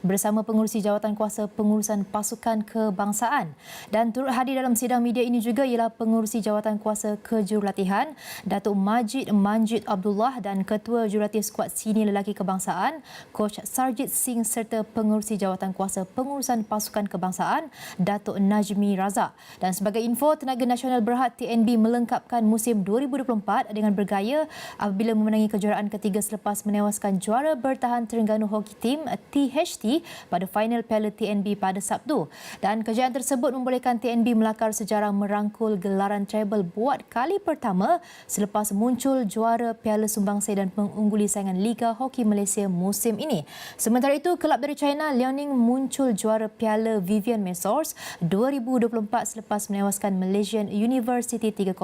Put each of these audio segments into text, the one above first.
bersama pengurusi jawatan kuasa pengurusan pasukan kebangsaan. Dan turut hadir dalam sidang media ini juga ialah pengurusi jawatan kuasa kejurulatihan Datuk Manjid Abdullah dan Ketua Jurulatih Skuad Senior Lelaki Kebangsaan Coach Sarjit Singh serta pengurusi jawatan kuasa pengurusan pasukan kebangsaan Datuk Najmi Razak. Dan sebagai info, Tenaga Nasional Berhad TNB melengkapkan musim 2024 dengan bergaya apabila memenangi kejuaraan ketiga selepas menewaskan juara bertahan Terengganu Hoki Team THT pada final Piala TNB pada Sabtu. Dan kejayaan tersebut membolehkan TNB melakar sejarah merangkul gelaran treble buat kali pertama selepas muncul juara Piala Sumbangsih dan mengungguli saingan Liga Hoki Malaysia musim ini. Sementara itu, kelab dari China Liaoning muncul juara Piala Vivian Maestros 2024 selepas menewaskan Malaysian University 3-0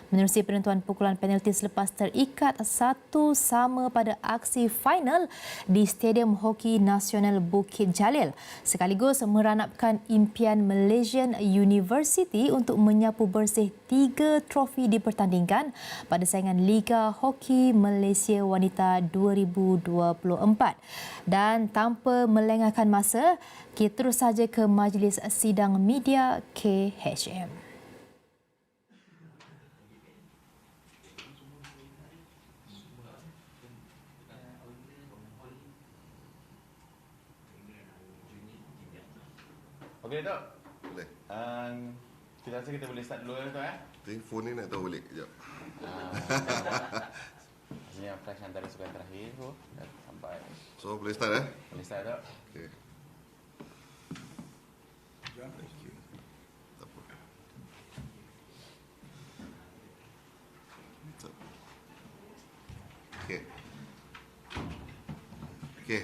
menerusi penentuan pukulan penalti selepas terikat 1-1 pada aksi final di Stadium Hoki Nasional Bukit Jalil, sekaligus meranapkan impian Malaysian University untuk menyapu bersih 3 trofi dipertandingkan pada saingan Liga Hoki Malaysia Wanita 2024. Dan tanpa melengahkan masa, kita terus saja ke Majlis Sidang Media KHM. Okey, Datuk? Boleh. Kita rasa kita boleh start dulu, Datuk, ya? Telefon ni nak tahu balik kejap. Maksudnya flash antara sukan terakhir tu dah sampai. So, boleh start, eh? Boleh start, Datuk? Okey. Thank you. Tak apa. Okey. Okey.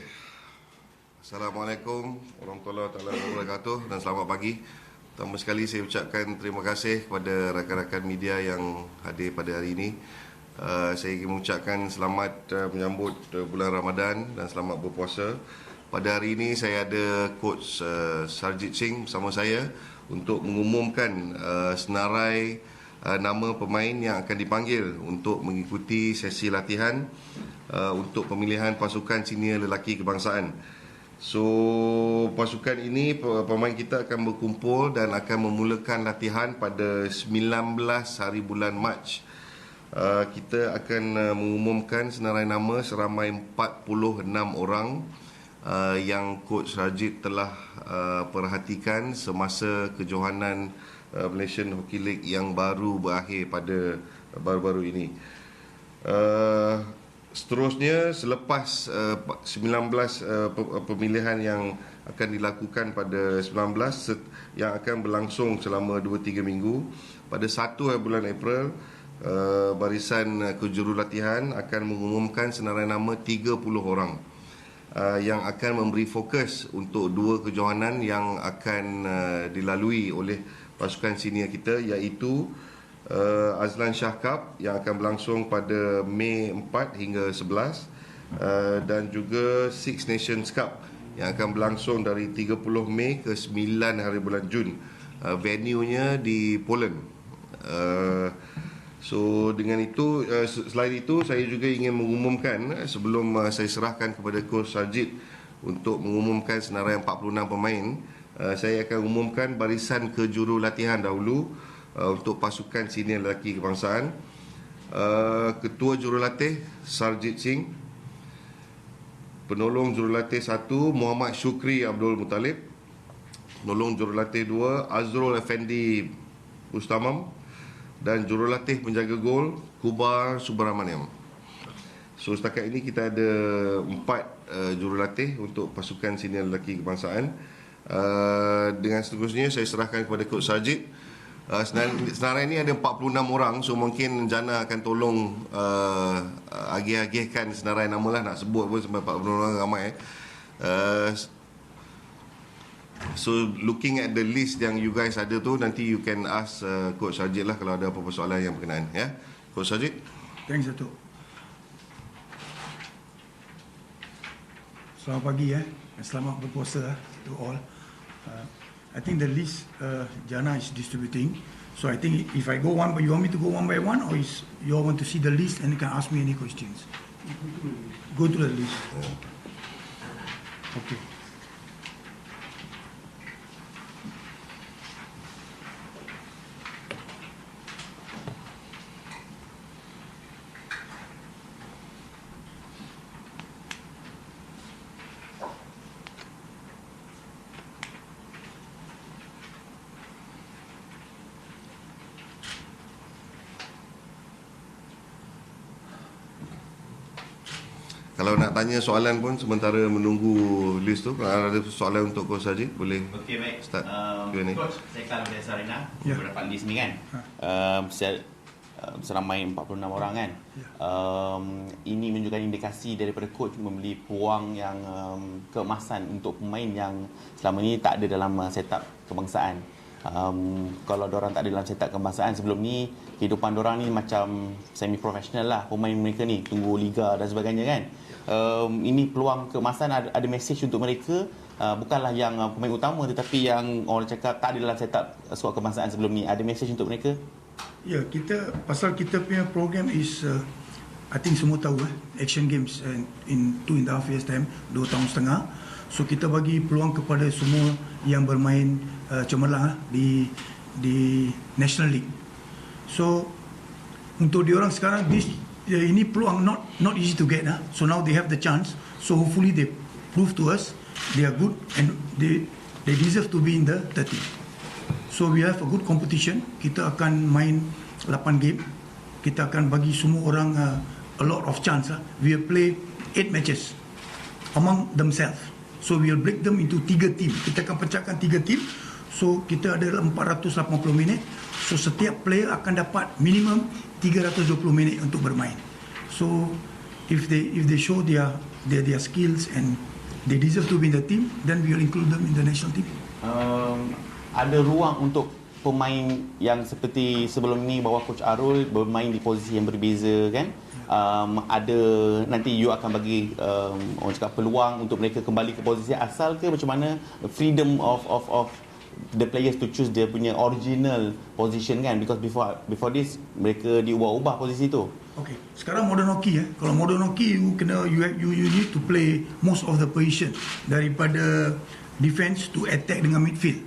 Assalamualaikum warahmatullahi wabarakatuh dan selamat pagi. Pertama sekali saya ucapkan terima kasih kepada rakan-rakan media yang hadir pada hari ini. Saya ingin mengucapkan selamat menyambut bulan Ramadan dan selamat berpuasa. Pada hari ini saya ada Coach Sarjit Singh bersama saya untuk mengumumkan senarai nama pemain yang akan dipanggil untuk mengikuti sesi latihan untuk pemilihan pasukan senior lelaki kebangsaan. So, pasukan ini, pemain kita akan berkumpul dan akan memulakan latihan pada 19 hari bulan Mac. Kita akan mengumumkan senarai nama seramai 46 orang yang Coach Rajit telah perhatikan semasa kejohanan Malaysian Hockey League yang baru berakhir pada baru-baru ini. Seterusnya, selepas 19 pemilihan yang akan dilakukan pada 19 yang akan berlangsung selama 2-3 minggu, pada 1 bulan April, barisan kejurulatihan akan mengumumkan senarai nama 30 orang yang akan memberi fokus untuk 2 kejohanan yang akan dilalui oleh pasukan senior kita, iaitu Azlan Shah Cup yang akan berlangsung pada Mei 4 hingga 11 dan juga Six Nations Cup yang akan berlangsung dari 30 Mei ke 9 hari bulan Jun. Venue-nya di Poland. So dengan itu, selain itu saya juga ingin mengumumkan sebelum saya serahkan kepada Coach Sarjit untuk mengumumkan senarai 46 pemain, saya akan umumkan barisan kejurulatihan dahulu untuk pasukan senior lelaki kebangsaan. Ketua Jurulatih Sarjit Singh, Penolong Jurulatih 1 Muhammad Syukri Abdul Muttalib, Penolong Jurulatih 2 Azrul Effendi Ustamam, dan Jurulatih Penjaga Gol Kubar Subramaniam. So setakat ini kita ada 4 jurulatih untuk pasukan senior lelaki kebangsaan. Dengan seterusnya saya serahkan kepada Coach Sarjit. Senarai ini ada 46 orang, so mungkin Jana akan tolong agih-agihkan senarai nama lah, nak sebut pun sampai 46 orang ramai. So looking at the list yang you guys ada tu, nanti you can ask Coach Sarjit lah kalau ada apa-apa soalan yang berkenaan, ya. Coach Sarjit. Thanks, Datuk. Selamat pagi, selamat berpuasa to all. I think the list Jana is distributing. So I think if I go one, but you want me to go one by one, or is you all want to see the list and you can ask me any questions? Go to the list. Okay. Kalau nak tanya soalan pun sementara menunggu list tu, kalau ada soalan untuk Coach Sajid, boleh Okey, baik. start Q&A. Coach, saya Kal dari Sarina. Ya. Berdapat list ni kan. Seramai 46 orang kan. Ini menunjukkan indikasi daripada coach membeli peluang yang keemasan untuk pemain yang selama ni tak ada dalam setup kebangsaan. Kalau diorang tak ada dalam setup kebangsaan sebelum ni, kehidupan diorang ni macam semi profesional lah, pemain mereka ni tunggu liga dan sebagainya kan. Ini peluang keemasan, ada message untuk mereka, bukanlah yang pemain utama tetapi yang orang cakap tak ada dalam setup skuad kebangsaan sebelum ni. Ada message untuk mereka? Ya, pasal kita punya program is I think semua tahu Asian Games in 2.5 years time, 2 tahun setengah. So kita bagi peluang kepada semua yang bermain cemerlang di National League. So untuk diorang sekarang ini peluang not easy to get. So now they have the chance. So hopefully they prove to us they are good and they deserve to be in the 30. So we have a good competition. Kita akan main 8 game. Kita akan bagi semua orang a lot of chance. We will play 8 matches among themselves. So we will break them into 3 team. Kita akan pecahkan 3 team. So kita ada 480 minit. So setiap player akan dapat minimum 320 minit untuk bermain. So if they show their skills and they deserve to be in the team, then we will include them in the national team. Ada ruang untuk pemain yang seperti sebelum ni bawah Coach Arul bermain di posisi yang berbeza kan? Ada nanti you akan bagi orang cakap peluang untuk mereka kembali ke posisi asal ke macam mana? Freedom of the players to choose dia punya original position kan, because before this mereka diubah-ubah posisi tu. Okay, sekarang modern hoki kalau modern hoki you need to play most of the position daripada defense to attack dengan midfield.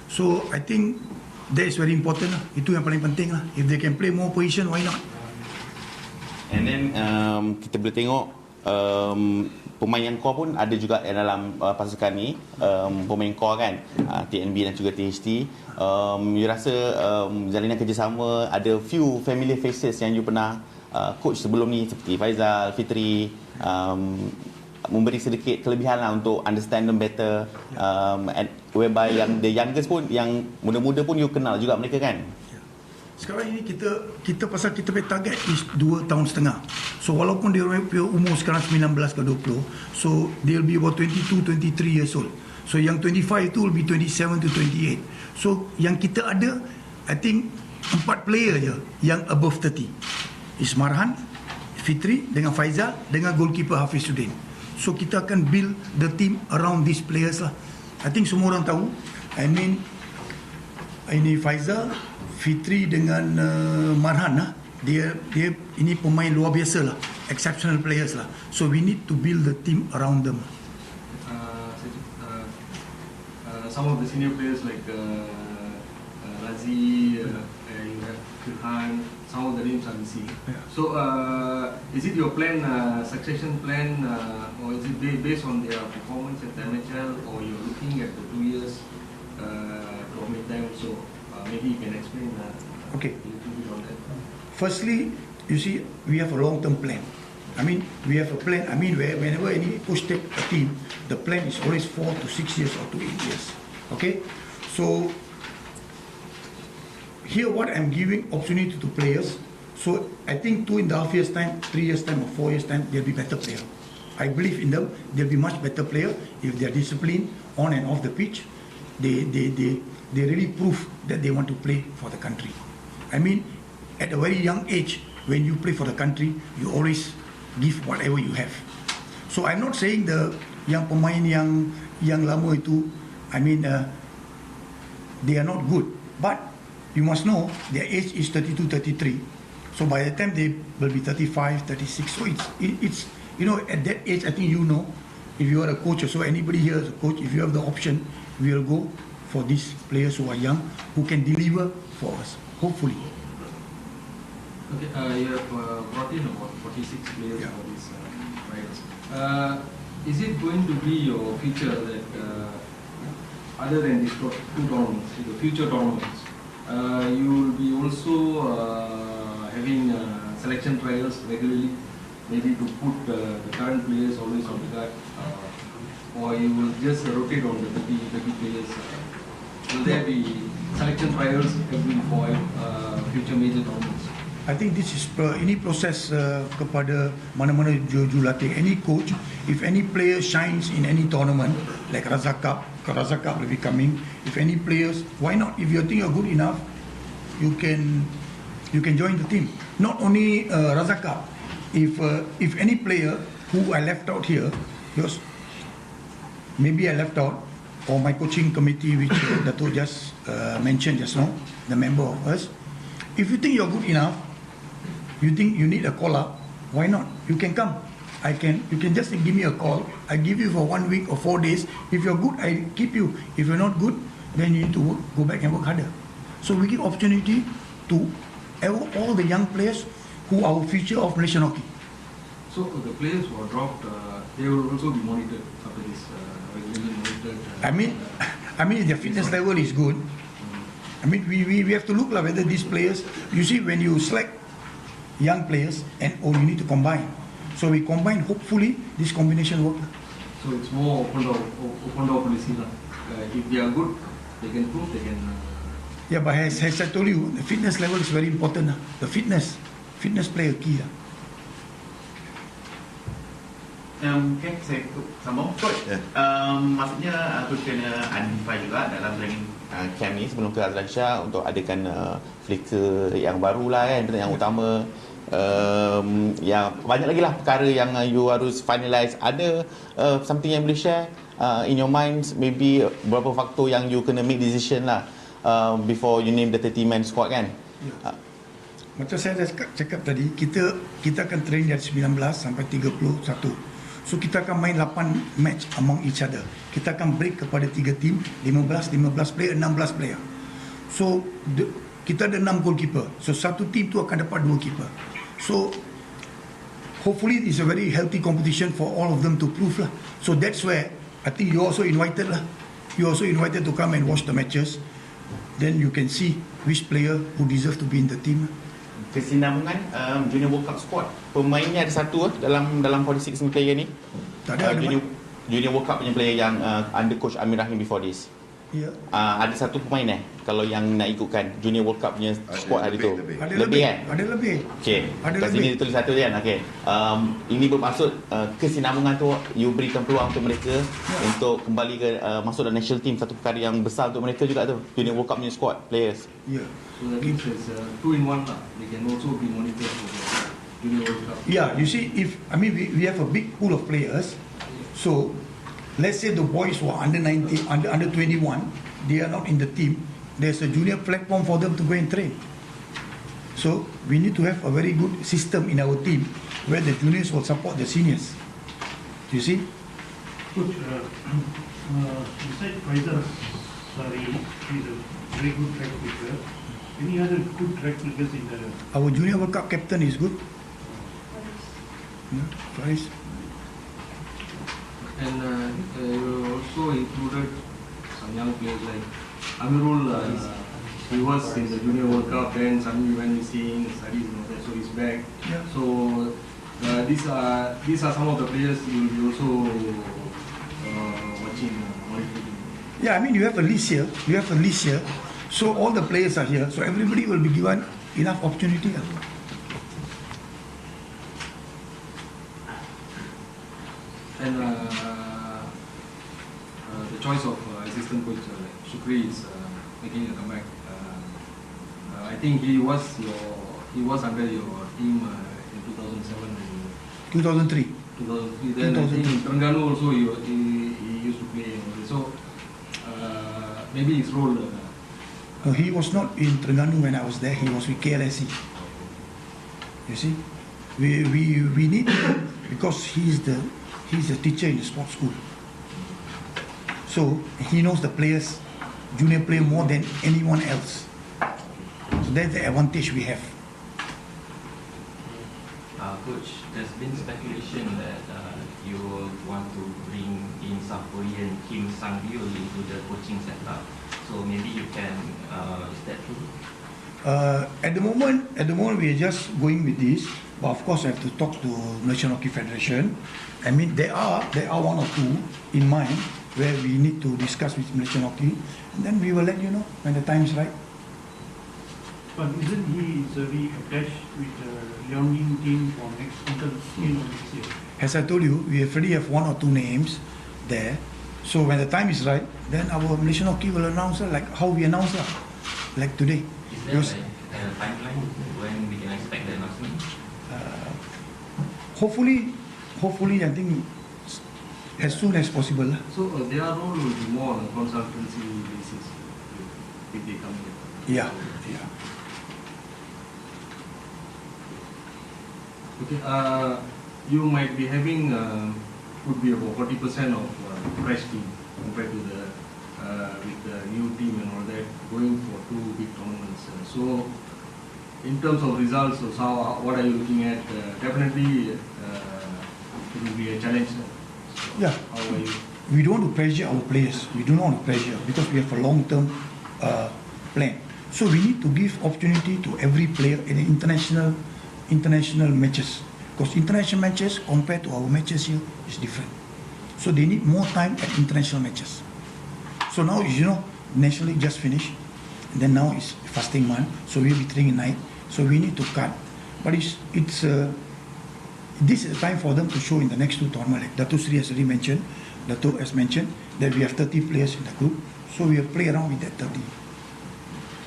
So I think that is very important lah. Itu yang paling penting lah. If they can play more position, why not? And then kita boleh tengok pemain yang core pun ada juga dalam pasukan ni, pemain core kan, TNB dan juga THT. You rasa jalinan kerjasama, ada few familiar faces yang you pernah coach sebelum ni seperti Faizal, Fitri, memberi sedikit kelebihan lah untuk understand them better, and whereby yang the youngest pun, yang muda-muda pun you kenal juga mereka kan. Sekarang ini kita pasal kita punya target is 2 tahun setengah. So walaupun dia punya umur sekarang 19 ke 20, so they'll be about 22, 23 years old. So yang 25 tu will be 27 to 28. So yang kita ada, I think 4 player je yang above 30. Ismarhan, Fitri dengan Faizal dengan goalkeeper Hafizuddin. So kita akan build the team around these players lah. I think semua orang tahu. I mean ini Faizal, Fitri dengan Marhan lah. Dia ini pemain luar biasa lah, exceptional players lah. So we need to build the team around them. Some of the senior players like Razi, you have Firhan, some of the names are missing. Yeah. So is it your plan, succession plan, or is it based on their performance at the NHL, or you're looking at the 2 years to omit them? So maybe you can explain Okay. a little bit on that. Firstly, you see, we have a long-term plan. I mean, we have a plan. I mean, whenever any coach take a team, the plan is always 4 to 6 years or to 8 years. Okay? So, here what I'm giving opportunity to players. So, I think 2.5 years time, 3 years time or 4 years time, they'll be better player. I believe in them. They'll be much better player if they're disciplined on and off the pitch. They really prove that they want to play for the country. I mean, at a very young age, when you play for the country, you always give whatever you have. So I'm not saying the yang pemain yang lama itu, I mean, they are not good. But you must know their age is 32, 33. So by the time they will be 35, 36. So it's you know, at that age, I think you know, if you are a coach or so, anybody here is a coach, if you have the option, we will go for these players who are young, who can deliver for us, hopefully. Okay, you have brought in about 46 players for these trials. Is it going to be your future that, other than these 2 tournaments, the future tournaments, you will be also having selection trials regularly maybe to put the current players always on the guard, or you will just rotate on the 30 players? Will there be selection trials every for future major tournaments? I think this is any process kepada mana-mana jurulatih, any coach, if any player shines in any tournament, like Raza Cup will be coming, if any players, why not? If you think you're good enough, you can join the team. Not only Raza Cup, if any player who I left out here, because maybe I left out, or my coaching committee, which Dato just mentioned just now, the member of us, if you think you're good enough, you think you need a call up, why not? You can come. You can just give me a call. I give you for 1 week or 4 days. If you're good, I keep you. If you're not good, then you need to go back and work harder. So we give opportunity to all the young players who are future of Malaysian hockey. So the players who are dropped, they will also be monitored after this, regularly monitored. I mean, their fitness level is good. I mean, we have to look like whether these players, you see, when you select young players, and you need to combine. So we combine, hopefully this combination work. So it's more open door policy. If they are good, they can prove, they can... Yeah, but as I told you, the fitness level is very important. The fitness play a key. Okay, saya sambung. Maksudnya aku kena identify juga dalam training camp ni sebelum ke Azlan Shah untuk adakan flicker yang baru lah kan, yang utama. Yang banyak lagi lah perkara yang you harus finalize. Ada something yang boleh share in your mind, maybe beberapa faktor yang you kena make decision lah before you name the 30-man squad kan? Yeah. Macam saya dah cakap tadi, kita akan train dari 19 sampai 31. So kita akan main 8 match among each other. Kita akan break kepada 3 team, 15 player, 16 player. So kita ada 6 goalkeeper. So satu team tu akan dapat 2 keeper. So hopefully it's a very healthy competition for all of them to prove lah. So that's where I think you also invited lah. You also invited to come and watch the matches. Then you can see which player who deserve to be in the team. Kesinambungan Junior World Cup squad, pemainnya ada satu dalam 46 player ni. Tak ada, Junior World Cup punya player yang under coach Amir Rahim before this. Ya. Ada satu pemain kalau yang nak ikutkan Junior World Cup punya squad hari tu. Lebih kan? Ada lebih. Okey. Ada Kat sini tulis satu kan. Okey. Ini bermaksud kesinambungan tu you berikan peluang untuk mereka untuk kembali ke masuk dalam national team, satu perkara yang besar untuk mereka juga tu. Junior World Cup punya squad players. Ya. So that means it's 2-in-1 lah. They can also be monitored for the Junior World Cup. Yeah, you see, we have a big pool of players. So let's say the boys who are under 19, under 21, they are not in the team. There's a junior platform for them to go and train. So we need to have a very good system in our team where the juniors will support the seniors. You see? Coach, besides Faisal Sari, he's a very good track picker. Any other good track pickers in the... Our Junior World Cup captain is good. Yeah, Faris. And you also included some young players like Amirul. He was in the Junior World Cup, then suddenly went missing, studies and all that, so he's back. Yeah. So these are some of the players you will be also watching, monitoring. Yeah, I mean you have a list here. So all the players are here. So everybody will be given enough opportunity. And the choice of assistant coach Shukri is making a comeback. I think he was under your team in 2007 and 2003. 2003. Then I think in Terengganu also he used to play. So maybe his role. No, he was not in Terengganu when I was there. He was with KLSE. You see, we need him because he's the teacher in the sports school. So he knows the players, junior player more than anyone else. So that's the advantage we have. Coach, there's been speculation that you want to bring in South Korean Kim Sang-ryul into the coaching setup. So maybe you can, is that true? At the moment we are just going with this. But of course, I have to talk to Malaysian Hockey Federation. I mean, there are one or two in mind where we need to discuss with Malaysian Hockey, and then we will let you know when the time is right. But isn't he already attached with the Liaoning team for next until next year? As I told you, we already have one or two names there. So when the time is right, then our Malaysian Hockey will announce like how we announce like today. Is there Because, like a timeline when we can expect the announcement? hopefully, I think as soon as possible. So their role will be more on a consultancy basis if they come here. Yeah. Okay, you might be having, could be about 40% of fresh team compared to the, with the new team and all that, going for 2 big tournaments. So, in terms of results, so what are you looking at? Definitely, it will be a challenge. So Yeah. how are you? We don't want to pressure our players. We do not want to pressure because we have a long-term plan. So we need to give opportunity to every player in the international matches. Because international matches compared to our matches here is different. So they need more time at international matches. So now, National League just finished. And then now it's fasting month. So we'll be training night. So we need to cut. But this is the time for them to show in the next 2 tournaments. Like Dato Sri has already mentioned, Dato has mentioned that we have 30 players in the group. So we will play around with that 30.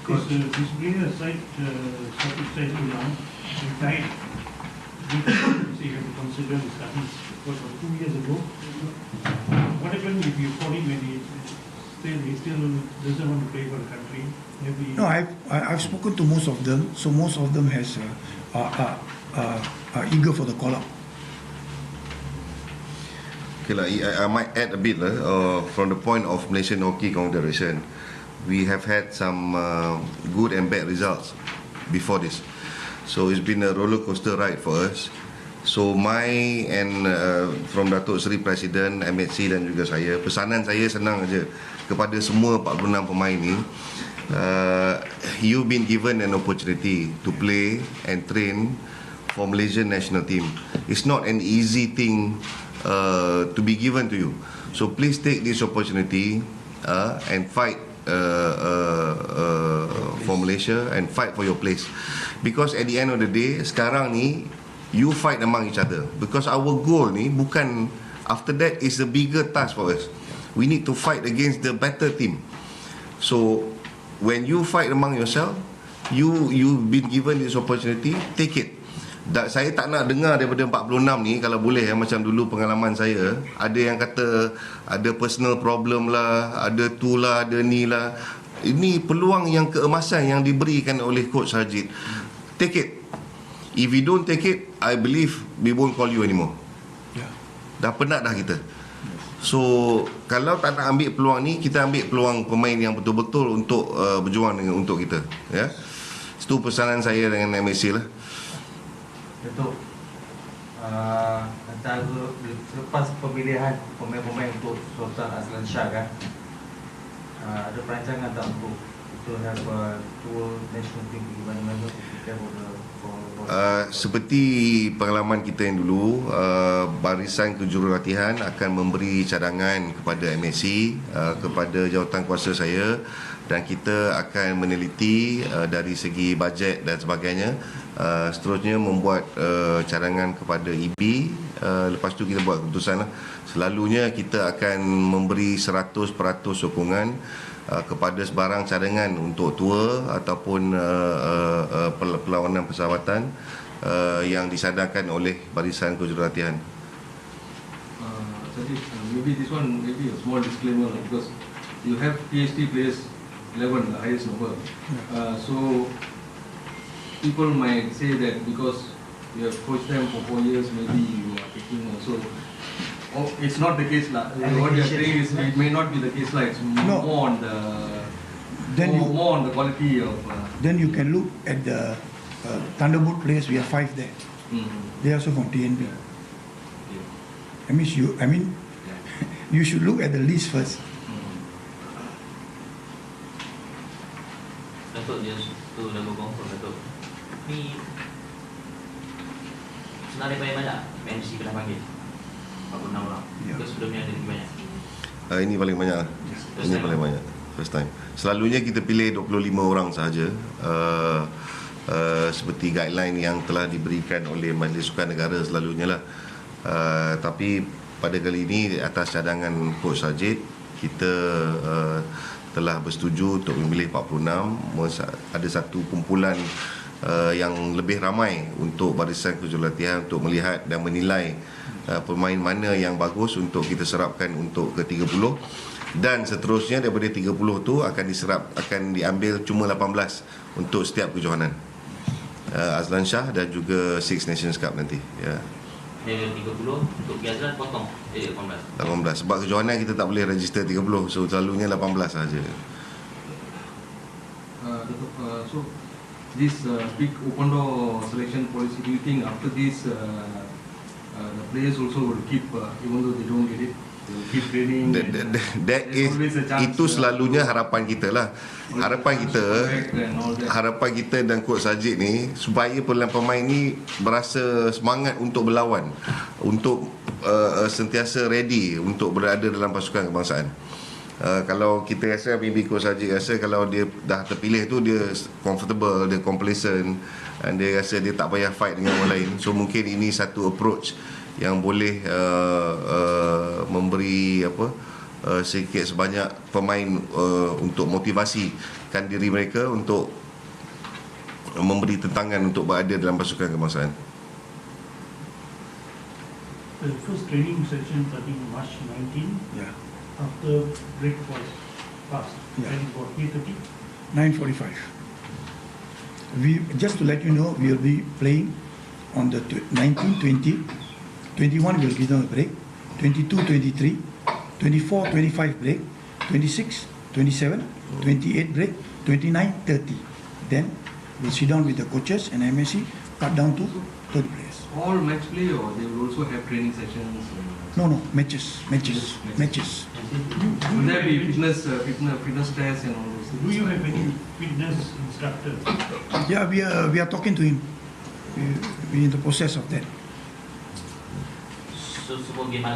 Because this player side started signing now, and died. So you have to consider the studies. Because 2 years ago, what happened if you call him and he still doesn't want to play for the country? Maybe No, I've spoken to most of them. So most of them are eager for the call-up. Okay lah, I might add a bit from the point of Malaysian Hockey Confederation. We have had some good and bad results before this. So it's been a roller coaster ride for us. So from Datuk Seri Presiden, MHC dan juga saya, pesanan saya senang aja kepada semua 46 pemain ni. You've been given an opportunity to play and train for Malaysian national team. It's not an easy thing to be given to you. So please take this opportunity and fight for Malaysia and fight for your place. Because at the end of the day, sekarang ni you fight among each other. Because our goal ni bukan, after that is a bigger task for us. We need to fight against the better team. So when you fight among yourself, you've been given this opportunity, take it. Saya tak nak dengar daripada 46 ni, kalau boleh macam dulu pengalaman saya, ada yang kata ada personal problem lah, ada tu lah, ada ni lah. Ini peluang yang keemasan yang diberikan oleh Coach Harjit. Take it. If you don't take it, I believe we won't call you anymore. Dah penat dah kita. So kalau tak nak ambil peluang ni, kita ambil peluang pemain yang betul-betul untuk berjuang untuk kita. Ya. Itu pesanan saya dengan MSC lah. Datuk, antara lepas pemilihan pemain-pemain untuk Sultan Azlan Shah kan, ada perancangan tak untuk have a tour national team pergi mana-mana to prepare for seperti pengalaman kita yang dulu, barisan kejurulatihan akan memberi cadangan kepada MSC, kepada jawatankuasa saya, dan kita akan meneliti dari segi bajet dan sebagainya. Seterusnya membuat cadangan kepada EB, lepas tu kita buat keputusan lah. Selalunya kita akan memberi 100% sokongan kepada sebarang cadangan untuk tour ataupun perlawanan persahabatan yang disadangkan oleh barisan kejurulatihan. Maybe this one, maybe a small disclaimer because you have PhD players 11, the highest number. So people might say that because you have coached them for 4 years, maybe you are taking also. Oh, it's not the case lah. What you are saying is it may not be the case lah. It's more on the more on the quality of. Then you can look at the Thunderbolt players. We have 5 there. They are also from TNB. You should look at the list first. Datuk, just tu dah confirm Datuk. Ni sebenarnya banyak MC pernah panggil 46 orang. Ya. Ke sebelum ni ada lebih banyak. Ini paling banyak lah. Ini paling banyak. First time. Selalunya kita pilih 25 orang sahaja. Seperti guideline yang telah diberikan oleh Majlis Sukan Negara selalunya lah. Tapi pada kali ini atas cadangan Coach Sajid, kita telah bersetuju untuk memilih 46. Ada satu kumpulan yang lebih ramai untuk barisan kejurulatihan untuk melihat dan menilai pemain mana yang bagus untuk kita serapkan untuk ke 30, dan seterusnya daripada 30 tu akan diambil cuma 18 untuk setiap kejohanan. Azlan Shah dan juga Six Nations Cup nanti. Ya. Dia 30 untuk Azlan potong 18. Sebab kejohanan kita tak boleh register 30, so selalunya 18 saja. So this big open door selection policy, do you think after this the players also will keep even though they don't get it, they will keep training? Itu selalunya harapan kita lah. Harapan kita dan Coach Sajid ni supaya pemain ni berasa semangat untuk berlawan, untuk sentiasa ready untuk berada dalam pasukan kebangsaan. Kalau kita rasa, maybe Coach Sajid rasa kalau dia dah terpilih tu dia comfortable, dia complacent, dan dia rasa dia tak payah fight dengan orang lain. So mungkin ini satu approach yang boleh memberi sedikit sebanyak pemain untuk motivasikan diri mereka untuk memberi tentangan untuk berada dalam pasukan kebangsaan. The first training session I think March 19. Yeah. After break was fast. Yeah. And for 3:30. 9:45. Just to let you know, we will be playing on the 19, 20, 21 will give them a break, 22, 23, 24, 25 break, 26, 27, 28 break, 29, 30. Then we'll sit down with the coaches and MSC, cut down to 30 players. All match play, or they will also have training sessions? No, matches. Will there be fitness tests and all those things? Do you have any fitness instructor? Yeah, we are talking to him. We're in the process of that. So semua game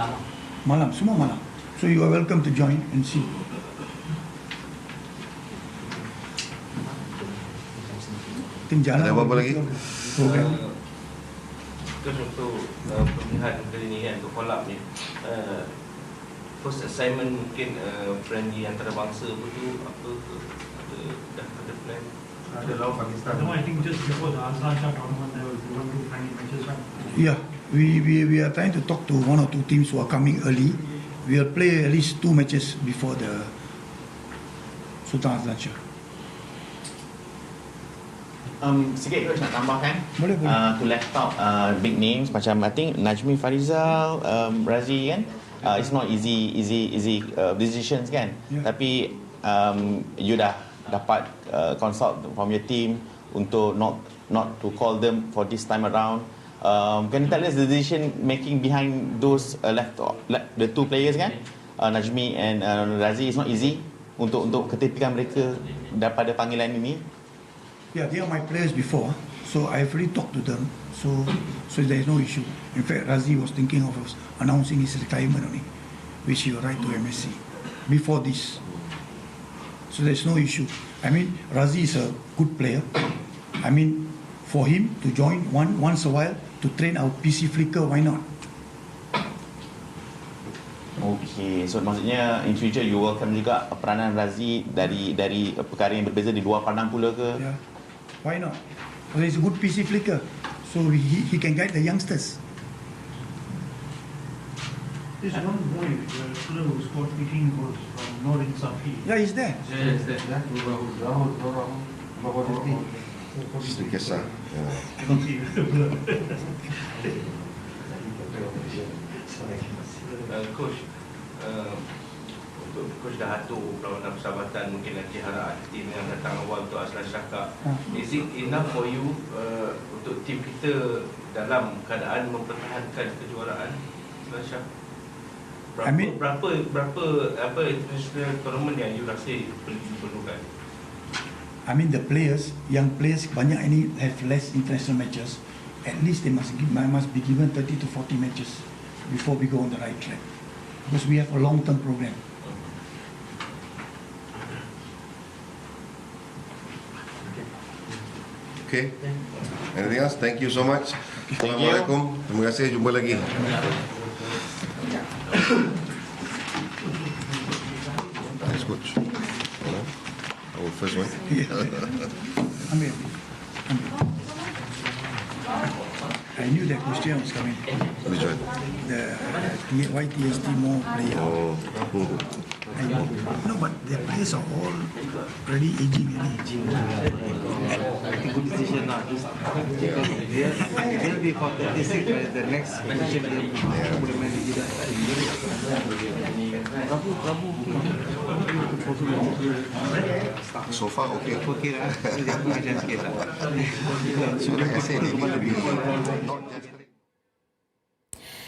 malam. Semua malam. So you are welcome to join and see. Ada apa-apa lagi? Program. Terus untuk pemilihan kali ni kan, untuk follow up ni, first assignment mungkin friendly antarabangsa apa tu, dah ada plan? Ada lawan Pakistan. No, I think just before the Azlan Shah tournament there was one to find matches, right? Yeah, we are trying to talk to one or two teams who are coming early. We will play at least 2 matches before the Sultan Azlan Shah. Sikit Coach nak tambahkan. Boleh. To left out big names macam I think Najmi Farizal, Razi kan. It's not easy decisions kan. Yeah. Tapi you dah dapat consult from your team untuk not to call them for this time around. Can you tell us the decision making behind those the 2 players kan? Najmi and Razi, is not easy untuk ketepikan mereka daripada panggilan ini. Yeah, they are my players before, so I've already talked to them, so there is no issue. In fact, Razi was thinking of announcing his retirement only, which he will write to MSC before this. So there is no issue. I mean, Razi is a good player. I mean, for him to join once a while to train our PC flicker, why not? Okay, so maksudnya in future you welcome juga peranan Razi dari perkara yang berbeza di luar padang pula ke? Yeah, why not? Because he's a good PC flicker, so he can guide the youngsters. There's one boy who scored 18 goals from Norin Safi. Yeah, he's there. Yes, that's that. Sedikit sah. I don't see Coach, untuk Coach dah atur perlawanan persahabatan, mungkin nanti harap tim yang datang awal untuk Azlan Shah Cup. Is it enough for you untuk tim kita dalam keadaan mempertahankan kejuaraan Azlan Shah? Berapa international tournament yang you rasa diperlukan? I mean the players, young players banyak ini have less international matches. at least must be given 30 to 40 matches before we go on the right track. Because we have a long-term program. Okay. Anything else? Thank you so much. Assalamualaikum. Terima kasih. Jumpa lagi. Thanks, coach. Our first one. Amir. I knew that question was coming. Which one? Why TST more player? Oh. I know. No, but their players are all really aging already. Good decision now. They'll be for 36 by the next competition. Boleh main di So far, okay. Okey lah. Macam sikit lah. So like I said, they need to be not just.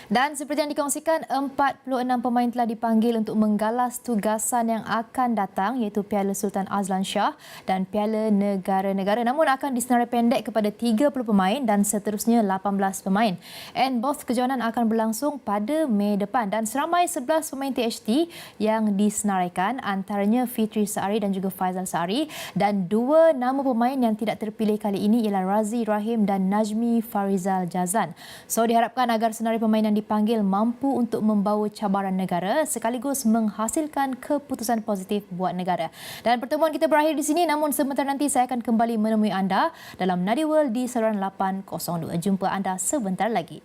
Dan seperti yang dikongsikan, 46 pemain telah dipanggil untuk menggalas tugasan yang akan datang iaitu Piala Sultan Azlan Shah dan Piala Negara-Negara. Namun akan disenarai pendek kepada 30 pemain dan seterusnya 18 pemain. And both kejohanan akan berlangsung pada Mei depan dan seramai 11 pemain THT yang disenaraikan, antaranya Fitri Saari dan juga Faizal Saari, dan 2 nama pemain yang tidak terpilih kali ini ialah Razi Rahim dan Najmi Farizal Jazan. So diharapkan agar senarai pemain yang dipanggil mampu untuk membawa cabaran negara sekaligus menghasilkan keputusan positif buat negara. Dan pertemuan kita berakhir di sini, namun sebentar nanti saya akan kembali menemui anda dalam Nadi World di saluran 802. Jumpa anda sebentar lagi.